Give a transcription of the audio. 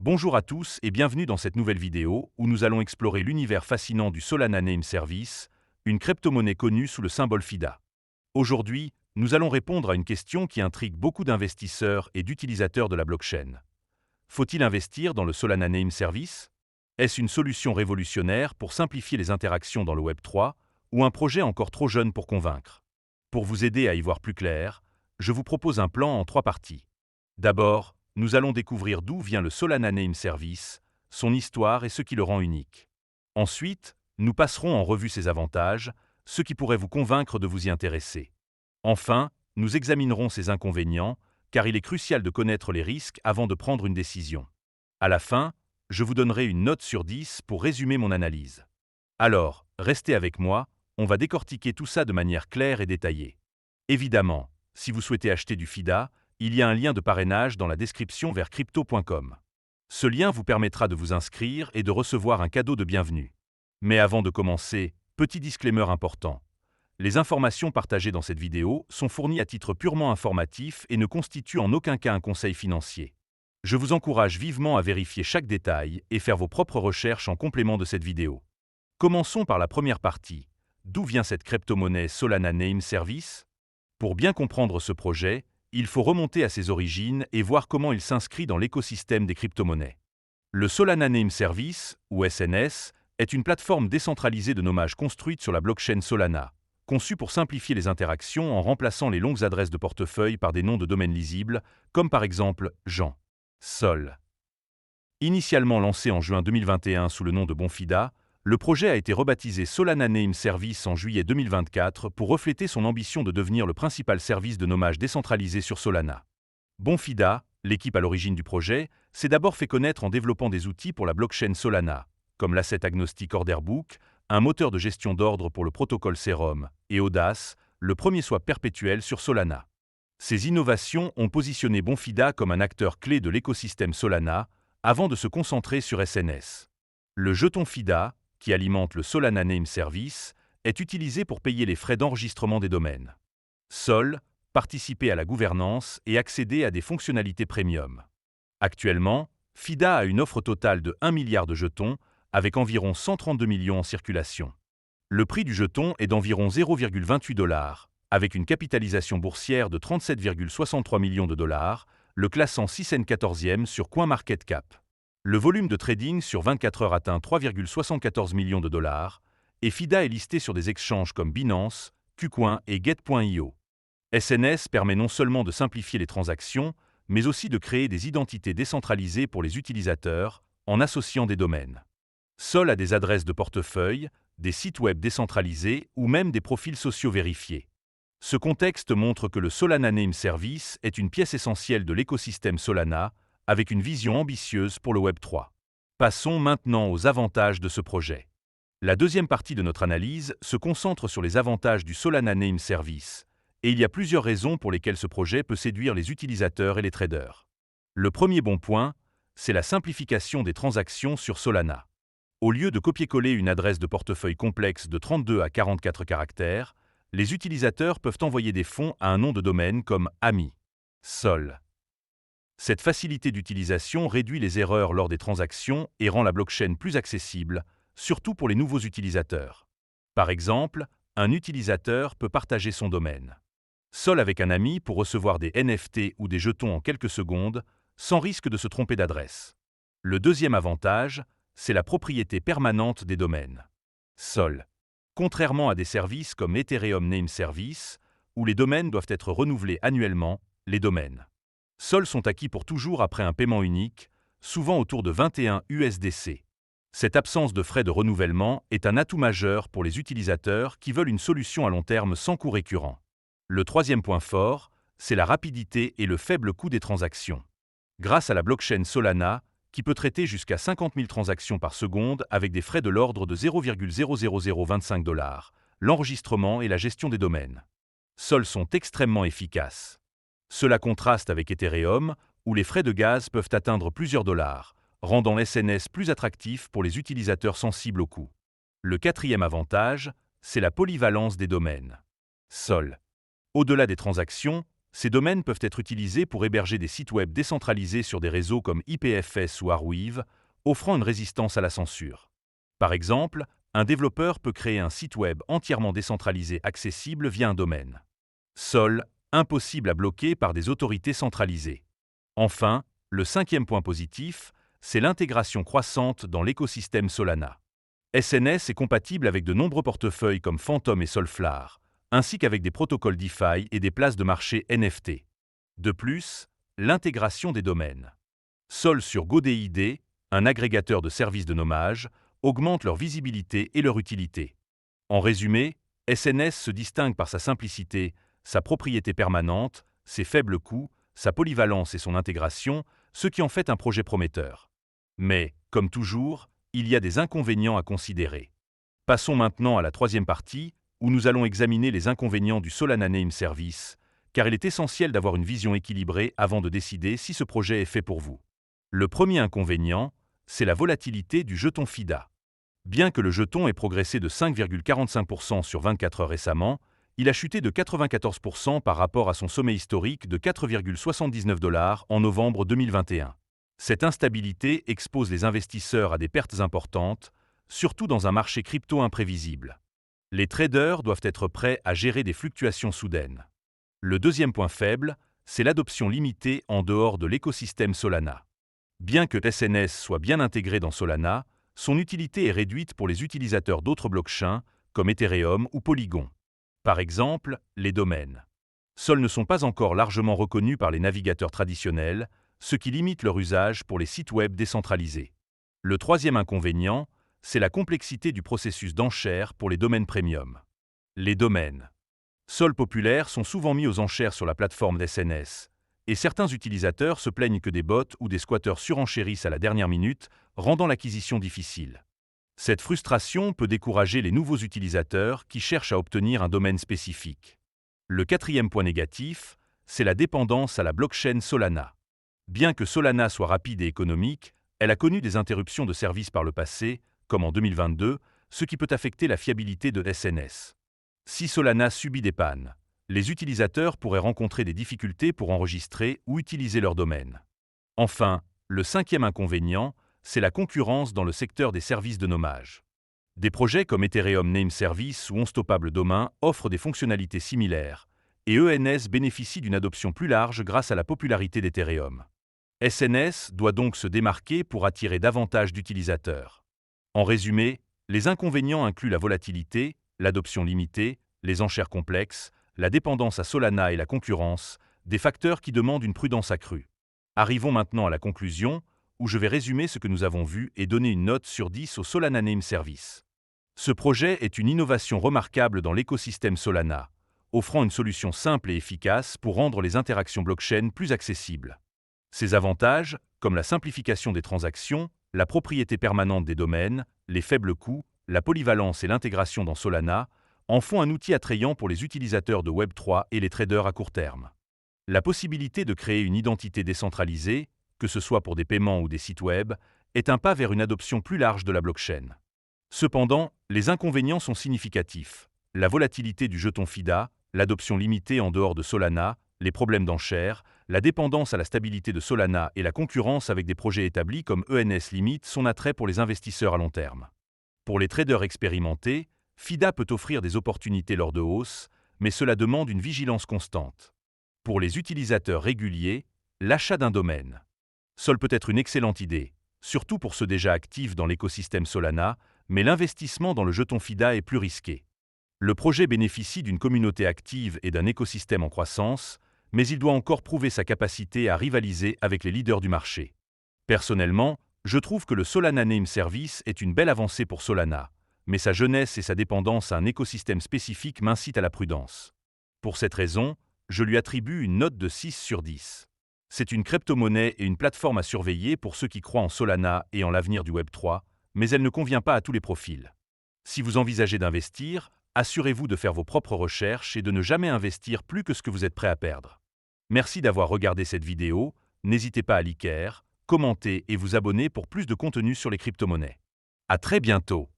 Bonjour à tous et bienvenue dans cette nouvelle vidéo où nous allons explorer l'univers fascinant du Solana Name Service, une crypto-monnaie connue sous le symbole FIDA. Aujourd'hui, nous allons répondre à une question qui intrigue beaucoup d'investisseurs et d'utilisateurs de la blockchain. Faut-il investir dans le Solana Name Service? Est-ce une solution révolutionnaire pour simplifier les interactions dans le Web3 ou un projet encore trop jeune pour convaincre? Pour vous aider à y voir plus clair, je vous propose un plan en 3 parties. D'abord, nous allons découvrir d'où vient le Solana Name Service, son histoire et ce qui le rend unique. Ensuite, nous passerons en revue ses avantages, ce qui pourrait vous convaincre de vous y intéresser. Enfin, nous examinerons ses inconvénients, car il est crucial de connaître les risques avant de prendre une décision. À la fin, je vous donnerai une note sur 10 pour résumer mon analyse. Alors, restez avec moi, on va décortiquer tout ça de manière claire et détaillée. Évidemment, si vous souhaitez acheter du FIDA, il y a un lien de parrainage dans la description vers crypto.com. Ce lien vous permettra de vous inscrire et de recevoir un cadeau de bienvenue. Mais avant de commencer, petit disclaimer important. Les informations partagées dans cette vidéo sont fournies à titre purement informatif et ne constituent en aucun cas un conseil financier. Je vous encourage vivement à vérifier chaque détail et faire vos propres recherches en complément de cette vidéo. Commençons par la première partie. D'où vient cette crypto-monnaie Solana Name Service? Pour bien comprendre ce projet, il faut remonter à ses origines et voir comment il s'inscrit dans l'écosystème des crypto-monnaies. Le Solana Name Service, ou SNS, est une plateforme décentralisée de nommage construite sur la blockchain Solana, conçue pour simplifier les interactions en remplaçant les longues adresses de portefeuille par des noms de domaine lisibles, comme par exemple Jean. Sol. Initialement lancé en juin 2021 sous le nom de Bonfida, le projet a été rebaptisé Solana Name Service en juillet 2024 pour refléter son ambition de devenir le principal service de nommage décentralisé sur Solana. Bonfida, l'équipe à l'origine du projet, s'est d'abord fait connaître en développant des outils pour la blockchain Solana, comme l'Asset Agnostic Order Book, un moteur de gestion d'ordre pour le protocole Serum, et Audace, le premier swap perpétuel sur Solana. Ces innovations ont positionné Bonfida comme un acteur clé de l'écosystème Solana, avant de se concentrer sur SNS. Le jeton FIDA, qui alimente le Solana Name Service, est utilisé pour payer les frais d'enregistrement des domaines. Sol, participer à la gouvernance et accéder à des fonctionnalités premium. Actuellement, FIDA a une offre totale de 1 milliard de jetons, avec environ 132 millions en circulation. Le prix du jeton est d'environ 0,28 $, avec une capitalisation boursière de 37,63 millions de dollars, le classant 614e sur CoinMarketCap. Le volume de trading sur 24 heures atteint 3,74 millions de dollars, et FIDA est listé sur des exchanges comme Binance, KuCoin et Get.io. SNS permet non seulement de simplifier les transactions, mais aussi de créer des identités décentralisées pour les utilisateurs, en associant des domaines. Sol a des adresses de portefeuille, des sites web décentralisés ou même des profils sociaux vérifiés. Ce contexte montre que le Solana Name Service est une pièce essentielle de l'écosystème Solana, avec une vision ambitieuse pour le Web3. Passons maintenant aux avantages de ce projet. La deuxième partie de notre analyse se concentre sur les avantages du Solana Name Service, et il y a plusieurs raisons pour lesquelles ce projet peut séduire les utilisateurs et les traders. Le premier bon point, c'est la simplification des transactions sur Solana. Au lieu de copier-coller une adresse de portefeuille complexe de 32 à 44 caractères, les utilisateurs peuvent envoyer des fonds à un nom de domaine comme Ami. Sol. Cette facilité d'utilisation réduit les erreurs lors des transactions et rend la blockchain plus accessible, surtout pour les nouveaux utilisateurs. Par exemple, un utilisateur peut partager son domaine Sol avec un ami pour recevoir des NFT ou des jetons en quelques secondes, sans risque de se tromper d'adresse. Le deuxième avantage, c'est la propriété permanente des domaines. Sol. Contrairement à des services comme Ethereum Name Service, où les domaines doivent être renouvelés annuellement, les domaines Sol sont acquis pour toujours après un paiement unique, souvent autour de 21 USDC. Cette absence de frais de renouvellement est un atout majeur pour les utilisateurs qui veulent une solution à long terme sans coût récurrent. Le troisième point fort, c'est la rapidité et le faible coût des transactions. Grâce à la blockchain Solana, qui peut traiter jusqu'à 50 000 transactions par seconde avec des frais de l'ordre de 0,00025 $, l'enregistrement et la gestion des domaines Sol sont extrêmement efficaces. Cela contraste avec Ethereum, où les frais de gaz peuvent atteindre plusieurs dollars, rendant SNS plus attractif pour les utilisateurs sensibles au coût. Le quatrième avantage, c'est la polyvalence des domaines Sol. Au-delà des transactions, Ces domaines peuvent être utilisés pour héberger des sites web décentralisés sur des réseaux comme IPFS ou Arweave, offrant une résistance à la censure. Par exemple, un développeur peut créer un site web entièrement décentralisé accessible via un domaine. Sol, impossible à bloquer par des autorités centralisées. Enfin, le cinquième point positif, c'est l'intégration croissante dans l'écosystème Solana. SNS est compatible avec de nombreux portefeuilles comme Phantom et Solflare, ainsi qu'avec des protocoles DeFi et des places de marché NFT. De plus, l'intégration des domaines. Sol sur GoDaddy, un agrégateur de services de nommage, augmente leur visibilité et leur utilité. En résumé, SNS se distingue par sa simplicité, sa propriété permanente, ses faibles coûts, sa polyvalence et son intégration, ce qui en fait un projet prometteur. Mais, comme toujours, il y a des inconvénients à considérer. Passons maintenant à la troisième partie, où nous allons examiner les inconvénients du Solana Name Service, car il est essentiel d'avoir une vision équilibrée avant de décider si ce projet est fait pour vous. Le premier inconvénient, c'est la volatilité du jeton FIDA. Bien que le jeton ait progressé de 5,45% sur 24 heures récemment, il a chuté de 94% par rapport à son sommet historique de 4,79 $ en novembre 2021. Cette instabilité expose les investisseurs à des pertes importantes, surtout dans un marché crypto imprévisible. Les traders doivent être prêts à gérer des fluctuations soudaines. Le deuxième point faible, c'est l'adoption limitée en dehors de l'écosystème Solana. Bien que SNS soit bien intégré dans Solana, son utilité est réduite pour les utilisateurs d'autres blockchains, comme Ethereum ou Polygon. Par exemple, les domaines. Sol ne sont pas encore largement reconnus par les navigateurs traditionnels, ce qui limite leur usage pour les sites web décentralisés. Le troisième inconvénient, c'est la complexité du processus d'enchère pour les domaines premium. Les domaines. Sol populaires sont souvent mis aux enchères sur la plateforme d'SNS, et certains utilisateurs se plaignent que des bots ou des squatteurs surenchérissent à la dernière minute, rendant l'acquisition difficile. Cette frustration peut décourager les nouveaux utilisateurs qui cherchent à obtenir un domaine spécifique. Le quatrième point négatif, c'est la dépendance à la blockchain Solana. Bien que Solana soit rapide et économique, elle a connu des interruptions de service par le passé, comme en 2022, ce qui peut affecter la fiabilité de SNS. Si Solana subit des pannes, les utilisateurs pourraient rencontrer des difficultés pour enregistrer ou utiliser leur domaine. Enfin, le cinquième inconvénient, c'est la concurrence dans le secteur des services de nommage. Des projets comme Ethereum Name Service ou Unstoppable Domain offrent des fonctionnalités similaires, et ENS bénéficie d'une adoption plus large grâce à la popularité d'Ethereum. SNS doit donc se démarquer pour attirer davantage d'utilisateurs. En résumé, les inconvénients incluent la volatilité, l'adoption limitée, les enchères complexes, la dépendance à Solana et la concurrence, des facteurs qui demandent une prudence accrue. Arrivons maintenant à la conclusion, où je vais résumer ce que nous avons vu et donner une note sur 10 au Solana Name Service. Ce projet est une innovation remarquable dans l'écosystème Solana, offrant une solution simple et efficace pour rendre les interactions blockchain plus accessibles. Ses avantages, comme la simplification des transactions, la propriété permanente des domaines, les faibles coûts, la polyvalence et l'intégration dans Solana, en font un outil attrayant pour les utilisateurs de Web3 et les traders à court terme. La possibilité de créer une identité décentralisée, que ce soit pour des paiements ou des sites web, est un pas vers une adoption plus large de la blockchain. Cependant, les inconvénients sont significatifs. La volatilité du jeton FIDA, l'adoption limitée en dehors de Solana, les problèmes d'enchères, la dépendance à la stabilité de Solana et la concurrence avec des projets établis comme ENS limitent son attrait pour les investisseurs à long terme. Pour les traders expérimentés, FIDA peut offrir des opportunités lors de hausse, mais cela demande une vigilance constante. Pour les utilisateurs réguliers, l'achat d'un domaine. Sol peut être une excellente idée, surtout pour ceux déjà actifs dans l'écosystème Solana, mais l'investissement dans le jeton FIDA est plus risqué. Le projet bénéficie d'une communauté active et d'un écosystème en croissance, mais il doit encore prouver sa capacité à rivaliser avec les leaders du marché. Personnellement, je trouve que le Solana Name Service est une belle avancée pour Solana, mais sa jeunesse et sa dépendance à un écosystème spécifique m'incitent à la prudence. Pour cette raison, je lui attribue une note de 6 sur 10. C'est une crypto-monnaie et une plateforme à surveiller pour ceux qui croient en Solana et en l'avenir du Web3, mais elle ne convient pas à tous les profils. Si vous envisagez d'investir, assurez-vous de faire vos propres recherches et de ne jamais investir plus que ce que vous êtes prêt à perdre. Merci d'avoir regardé cette vidéo, n'hésitez pas à liker, commenter et vous abonner pour plus de contenu sur les crypto-monnaies. À très bientôt.